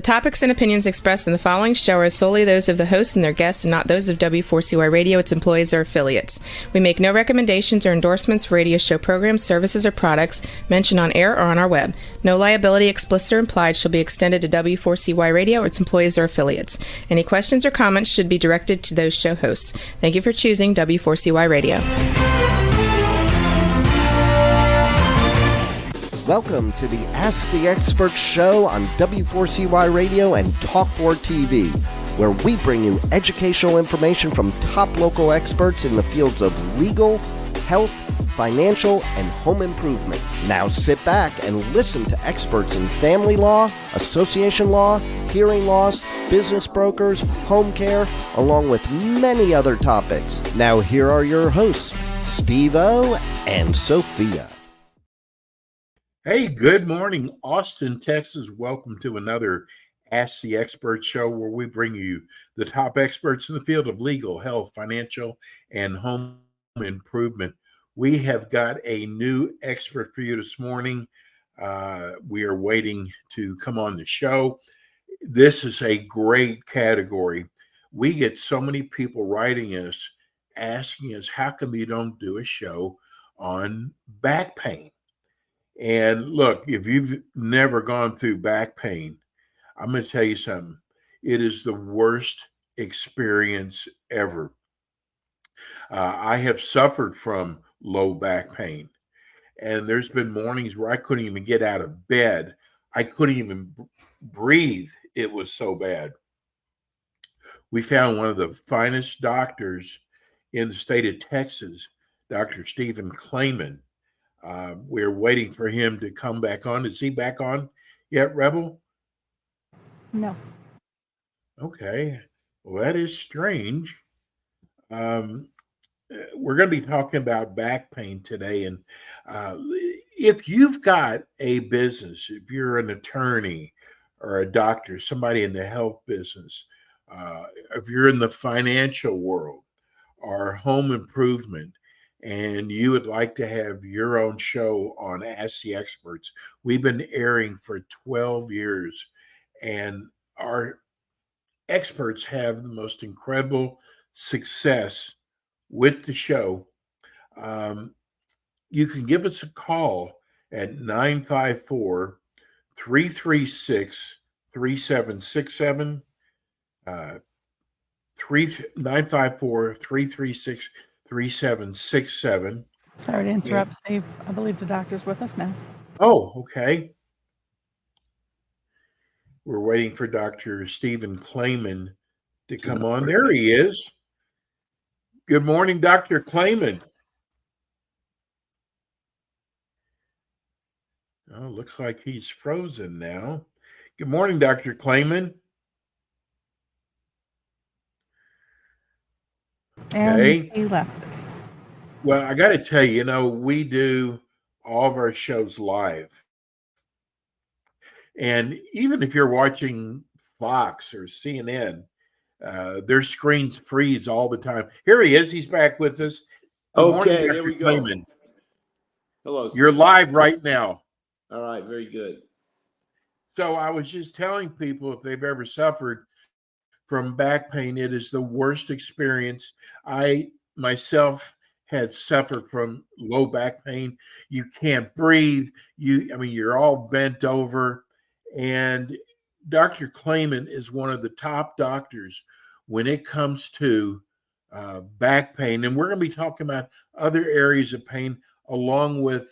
topics and opinions expressed in the following show are solely those of the hosts and their guests and not those of W4CY Radio, its employees, or affiliates. We make no recommendations or endorsements for radio show programs, services, or products mentioned on air or on our web. No liability, explicit or implied, shall be extended to W4CY Radio or its employees or affiliates. Any questions or comments should be directed to those show hosts. Thank you for choosing W4CY Radio. Welcome to the Ask the Expert show on W4CY Radio and Talk4 TV, where we bring you educational information from top local experts in the fields of legal, health, financial, and home improvement. Now sit back and listen to experts in family law, association law, hearing loss, business brokers, home care, along with many other topics. Now here are your hosts, Steve-O and Sophia. Hey, good morning, Austin, Texas. Welcome to another Ask the Expert show where we bring you the top experts in the field of legal, health, financial, and home improvement. We have got a new expert for you this morning. We are waiting to come on the show. This is a great category. We get so many people writing us, asking us, how come you don't do a show on back pain? And look, if you've never gone through back pain, I'm going to tell you something. It is the worst experience ever. I have suffered from low back pain, and there's been mornings where I couldn't even get out of bed. I couldn't even breathe. It was so bad. We found one of the finest doctors in the state of Texas, Dr. Stephen Klayman. We're waiting for him to come back on. Is he back on yet, Rebel? No. Okay. Well, that is strange. We're going to be talking about back pain today. And if you've got a business, if you're an attorney or a doctor, somebody in the health business, if you're in the financial world or home improvement, and you would like to have your own show on Ask the Experts, we've been airing for 12 years, and our experts have the most incredible success with the show. You can give us a call at 954 336 3767. 954 336 3767. Sorry to interrupt, Steve. I believe the doctor's with us now. Oh, okay. We're waiting for Dr. Stephen Klayman to come on. There he is. Good morning, Dr. Klayman. Oh, looks like he's frozen now. Good morning, Dr. Klayman. And he left us. Well, I got to tell you, we do all of our shows live. And even if you're watching Fox or CNN, their screens freeze all the time. Here he is. He's back with us. Good morning, here we go. Klayman. Hello, Steve. You're live right now. All right, very good. So I was just telling people, if they've ever suffered from back pain, it is the worst experience. I myself had suffered from low back pain. You can't breathe. You're all bent over. And Dr. Klayman is one of the top doctors when it comes to back pain. And we're going to be talking about other areas of pain along with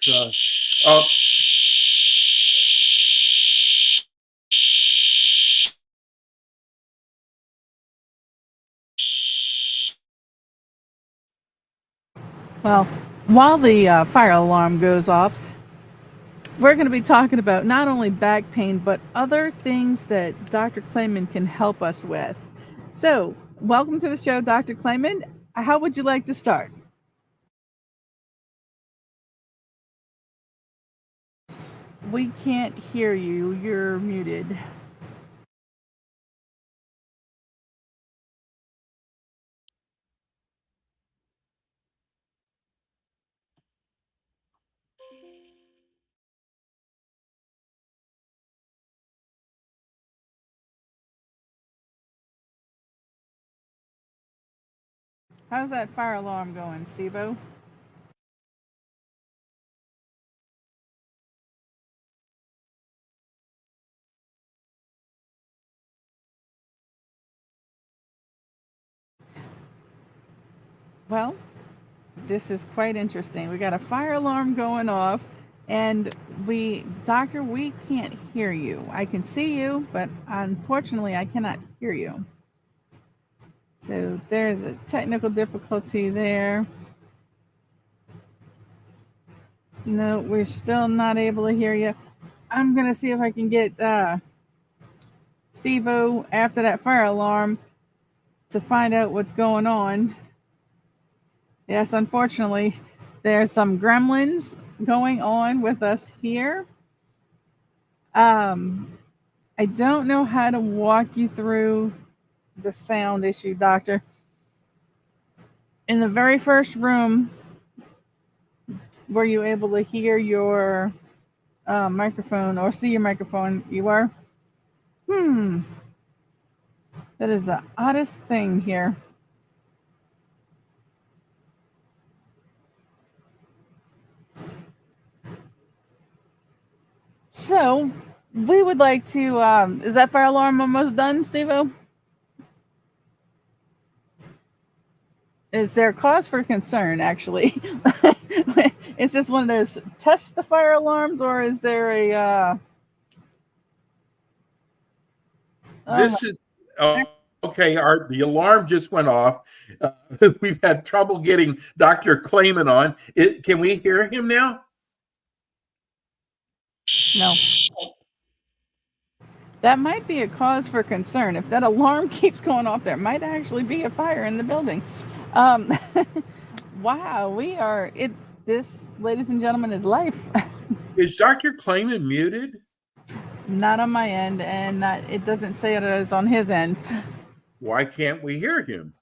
Well, while the fire alarm goes off, we're going to be talking about not only back pain, but other things that Dr. Klayman can help us with. So, welcome to the show, Dr. Klayman. How would you like to start? We can't hear you. You're muted. How's that fire alarm going, Steve-O? Well, this is quite interesting. We got a fire alarm going off, and doctor, we can't hear you. I can see you, but unfortunately, I cannot hear you. So there's a technical difficulty there. No, we're still not able to hear you. I'm gonna see if I can get Steve-O after that fire alarm to find out what's going on. Yes, unfortunately, there's some gremlins going on with us here. I don't know how to walk you through the sound issue, Doctor. In the very first room, were you able to hear your microphone or see your microphone? You were? That is the oddest thing here. So, we would like to. Is that fire alarm almost done, Steve-O? Is there cause for concern, actually? Is this one of those test the fire alarms, or is there a. This is okay. The alarm just went off. We've had trouble getting Dr. Clayman on. Can we hear him now? No. That might be a cause for concern. If that alarm keeps going off, there might actually be a fire in the building. Wow, we are it. This, ladies and gentlemen, is life. Is Dr. Clayman muted? Not on my end, and it doesn't say it is on his end. Why can't we hear him?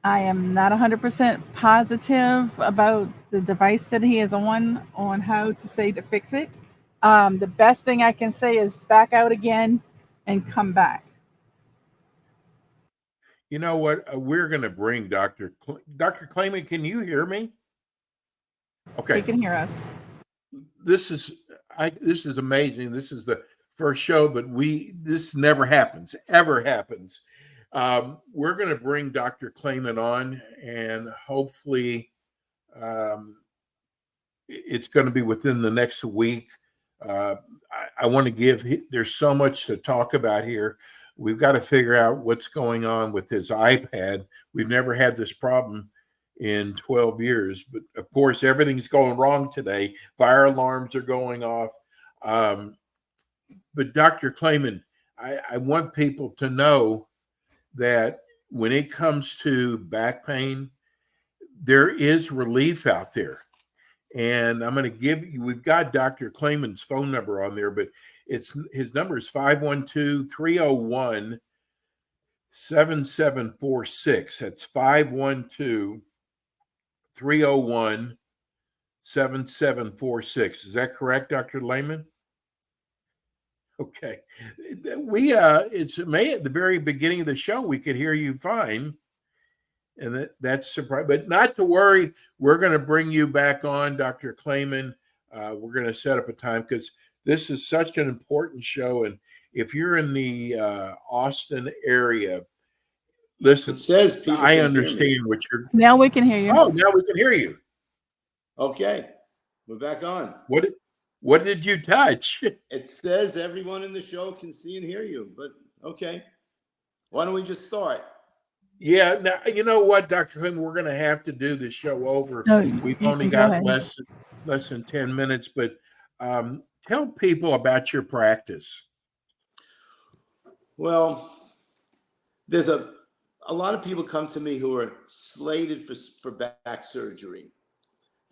I am not 100% positive about the device that he is on how to say to fix it. The best thing I can say is back out again and come back. You know what? We're going to bring Dr. Clayman. Can you hear me? Okay. He can hear us. This is amazing. This is the first show, but this never happens, ever happens. We're going to bring Dr. Clayman on, and hopefully it's going to be within the next week. I want to there's so much to talk about here. We've got to figure out what's going on with his iPad. We've never had this problem in 12 years, but of course, everything's going wrong today. Fire alarms are going off. But Dr. Clayman, I want people to know that when it comes to back pain, there is relief out there. And I'm going to we've got Dr. Clayman's phone number on there, but his number is 512-301-7746. That's 512-301-7746. Is that correct, Dr. Lehman? Okay. It's May at the very beginning of the show, we could hear you fine. And that's surprising, but not to worry. We're going to bring you back on, Dr. Clayman. We're going to set up a time because this is such an important show. And if you're in the Austin area, listen, It says Peter I understand what you're. Now we can hear you. Oh, now we can hear you. Okay, we're back on. What did you touch? It says everyone in the show can see and hear you, but okay. Why don't we just start? Yeah, now you know what, Dr. Clayman, we're going to have to do this show over. We've only got less than 10 minutes, but tell people about your practice. Well, there's a lot of people come to me who are slated for back surgery.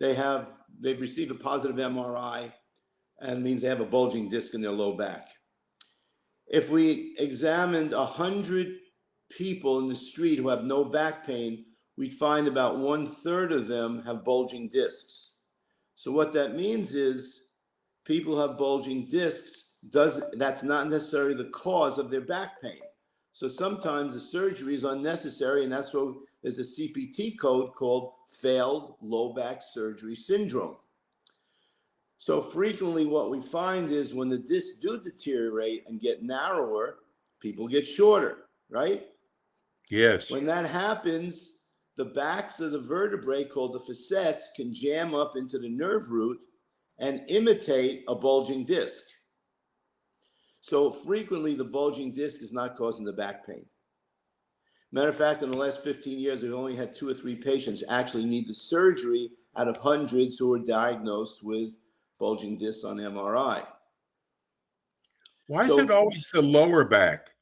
They've received a positive MRI, and it means they have a bulging disc in their low back. If we examined 100 people in the street who have no back pain, we'd find about 1/3 of them have bulging discs. So what that means is people who have bulging discs, that's not necessarily the cause of their back pain. So sometimes the surgery is unnecessary, and that's why there's a CPT code called failed low back surgery syndrome. So frequently what we find is when the discs do deteriorate and get narrower, people get shorter, right? Yes. When that happens, the backs of the vertebrae, called the facets, can jam up into the nerve root and imitate a bulging disc. So frequently the bulging disc is not causing the back pain. Matter of fact, in the last 15 years, we've only had 2 or 3 patients actually need the surgery out of hundreds who were diagnosed with bulging discs on MRI. Why is it always the lower back?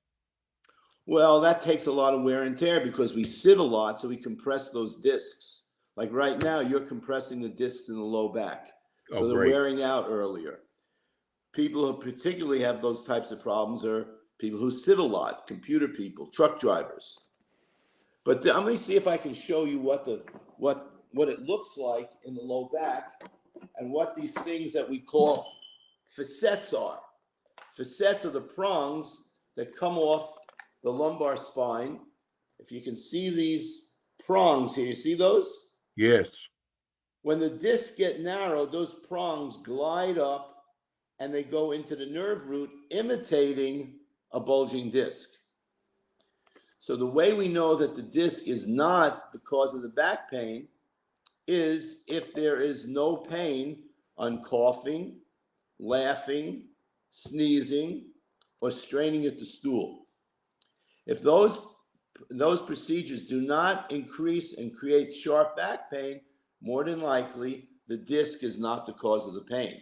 Well, that takes a lot of wear and tear because we sit a lot, so we compress those discs. Like right now, you're compressing the discs in the low back. So they're wearing out earlier. People who particularly have those types of problems are people who sit a lot, computer people, truck drivers. But let me see if I can show you what it looks like in the low back and what these things that we call facets are. Facets are the prongs that come off the lumbar spine. If you can see these prongs here, you see those? Yes. When the discs get narrow, those prongs glide up and they go into the nerve root, imitating a bulging disc. So the way we know that the disc is not the cause of the back pain is if there is no pain on coughing, laughing, sneezing, or straining at the stool. If those procedures do not increase and create sharp back pain, more than likely the disc is not the cause of the pain.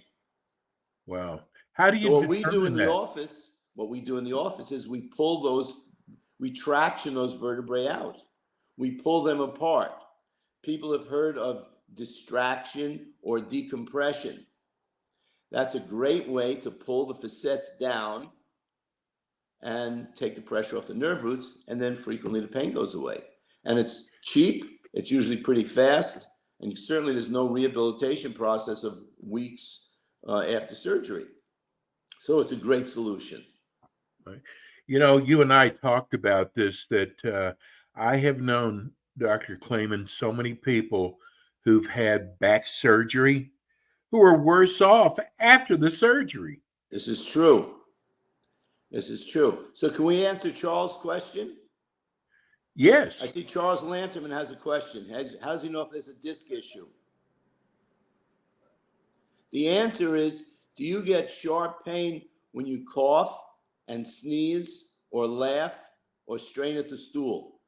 Wow. How do you So what we do in the office is we traction those vertebrae out. We pull them apart. People have heard of distraction or decompression. That's a great way to pull the facets down and take the pressure off the nerve roots, and then frequently the pain goes away. And it's cheap, it's usually pretty fast, and certainly there's no rehabilitation process of weeks after surgery. So it's a great solution. Right. You know, you and I talked about this, that I have known, Dr. Clayman, so many people who've had back surgery who are worse off after the surgery. This is true. So can we answer Charles' question? Yes. I see Charles Lanterman has a question. How does he know if there's a disc issue? The answer is, do you get sharp pain when you cough and sneeze or laugh or strain at the stool?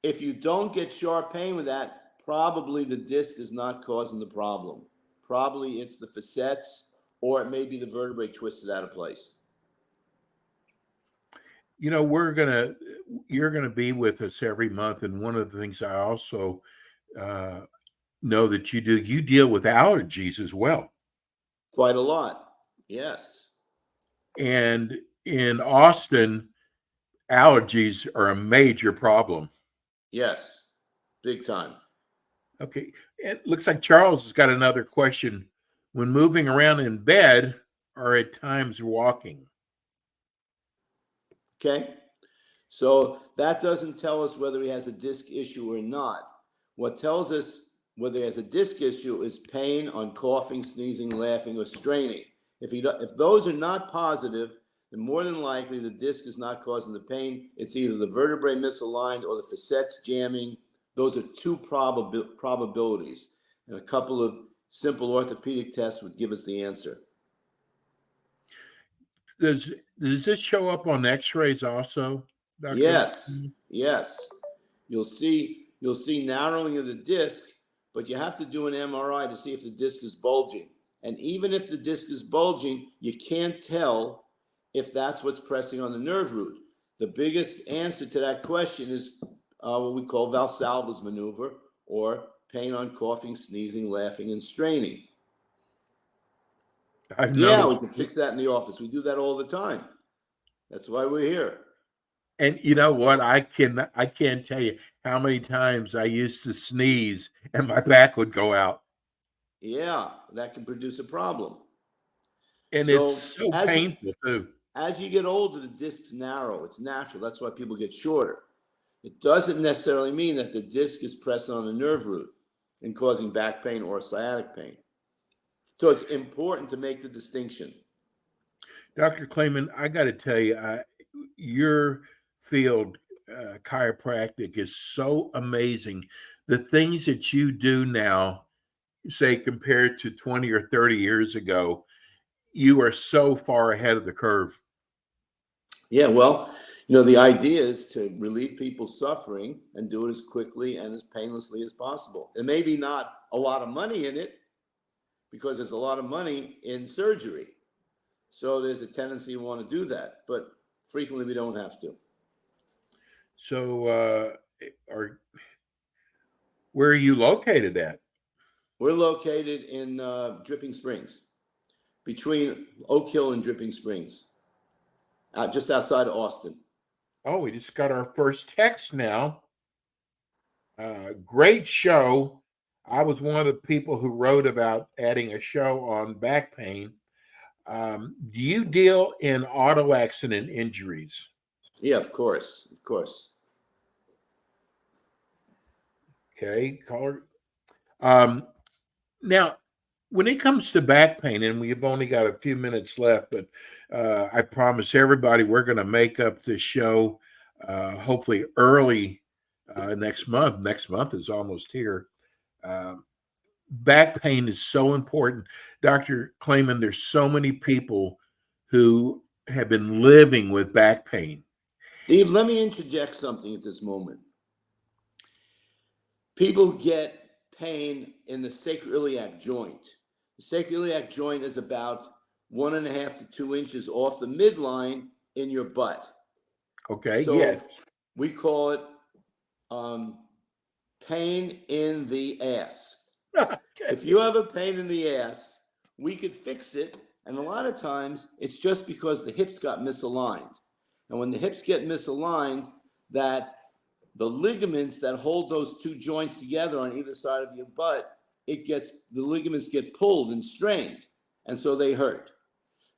If you don't get sharp pain with that, probably the disc is not causing the problem. Probably it's the facets, or it may be the vertebrae twisted out of place. You know, you're gonna be with us every month, and one of the things I also know that you deal with allergies as well. Quite a lot, yes. And in Austin, allergies are a major problem. Yes, big time. Okay. It looks like Charles has got another question. When moving around in bed or at times walking? Okay. So that doesn't tell us whether he has a disc issue or not. What tells us whether he has a disc issue is pain on coughing, sneezing, laughing, or straining. If those are not positive, then more than likely the disc is not causing the pain. It's either the vertebrae misaligned or the facets jamming. Those are 2 probabilities. And a couple of simple orthopedic tests would give us the answer. Does this show up on x-rays also, Dr.? Yes. You'll see narrowing of the disc, but you have to do an MRI to see if the disc is bulging. And even if the disc is bulging, you can't tell if that's what's pressing on the nerve root. The biggest answer to that question is what we call Valsalva's maneuver, or pain on coughing, sneezing, laughing, and straining. We can fix that in the office. We do that all the time. That's why we're here. And you know what? I can't tell you how many times I used to sneeze and my back would go out. Yeah, that can produce a problem. And it's so painful too. As you get older, the discs narrow. It's natural. That's why people get shorter. It doesn't necessarily mean that the disc is pressing on the nerve root and causing back pain or sciatic pain. So it's important to make the distinction. Dr. Clayman, I got to tell you, your field, chiropractic, is so amazing. The things that you do now, say compared to 20 or 30 years ago, you are so far ahead of the curve. Yeah, well, the idea is to relieve people's suffering and do it as quickly and as painlessly as possible. There may be not a lot of money in it because there's a lot of money in surgery. So there's a tendency to want to do that, but frequently we don't have to. So where are you located at? We're located in Dripping Springs, between Oak Hill and Dripping Springs, just outside of Austin. Oh, we just got our first text now. Great show. I was one of the people who wrote about adding a show on back pain. Do you deal in auto accident injuries? Yeah, of course. Okay, caller. Now, when it comes to back pain, and we've only got a few minutes left, but I promise everybody we're going to make up this show hopefully early next month. Next month is almost here. Back pain is so important. Dr. Clayman, there's so many people who have been living with back pain. Steve, let me interject something at this moment. People get pain in the sacroiliac joint. The sacroiliac joint is about 1.5 to 2 inches off the midline in your butt. Okay, so yes. We call it pain in the ass. Okay. If you have a pain in the ass, we could fix it. And a lot of times it's just because the hips got misaligned. And when the hips get misaligned, that the ligaments that hold those two joints together on either side of your butt, the ligaments get pulled and strained. And so they hurt.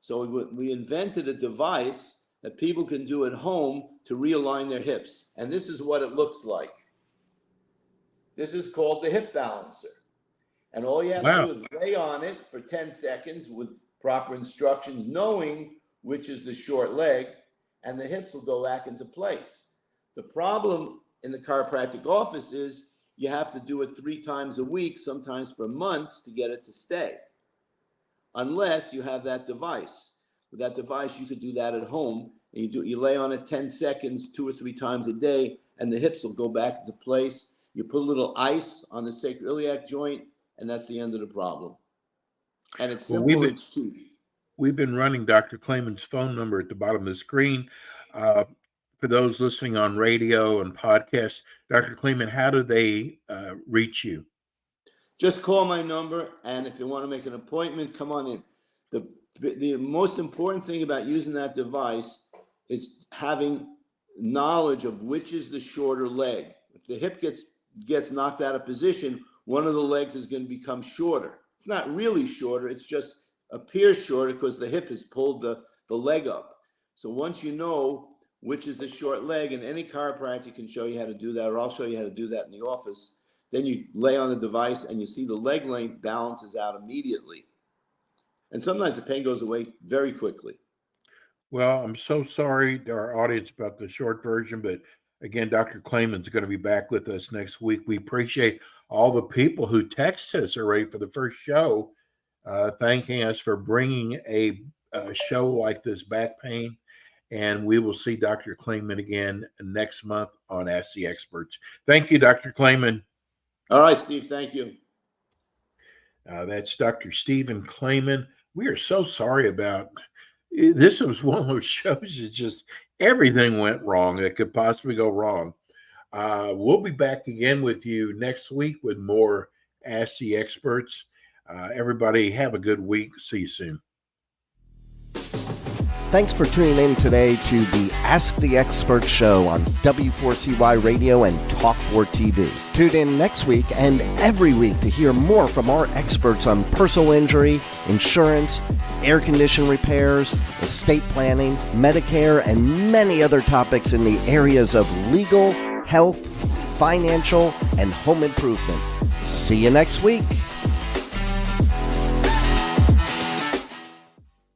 So we invented a device that people can do at home to realign their hips. And this is what it looks like. This is called the hip balancer. And all you have to do is lay on it for 10 seconds with proper instructions, knowing which is the short leg, and the hips will go back into place. The problem in the chiropractic office is you have to do it 3 times a week, sometimes for months, to get it to stay. Unless you have that device. With that device, you could do that at home, and you lay on it 10 seconds, 2 or 3 times a day, and the hips will go back into place. You put a little ice on the sacroiliac joint, and that's the end of the problem. And it's simple, it's cheap. We've been running Dr. Clayman's phone number at the bottom of the screen. For those listening on radio and podcasts, Dr. Clayman, how do they reach you? Just call my number, and if you want to make an appointment, come on in. The most important thing about using that device is having knowledge of which is the shorter leg. If the hip gets knocked out of position, one of the legs is going to become shorter. It's not really shorter, it's just appears shorter because the hip has pulled the leg up. So once you know which is the short leg, and any chiropractor can show you how to do that, or I'll show you how to do that in the office, then you lay on the device and you see the leg length balances out immediately. And sometimes the pain goes away very quickly. Well, I'm so sorry to our audience about the short version, but again, Dr. Clayman's going to be back with us next week. We appreciate all the people who text us already for the first show, thanking us for bringing a show like this, back pain. And we will see Dr. Clayman again next month on Ask the Experts. Thank you, Dr. Clayman. All right, Steve, thank you. That's Dr. Stephen Clayman. We are so sorry about this. Was one of those shows that just everything went wrong that could possibly go wrong. We'll be back again with you next week with more Ask the Experts. Everybody have a good week. See you soon. Thanks for tuning in today to the Ask the Expert show on W4CY Radio and Talk4TV. Tune in next week and every week to hear more from our experts on personal injury, insurance, air condition repairs, estate planning, Medicare, and many other topics in the areas of legal, health, financial, and home improvement. See you next week.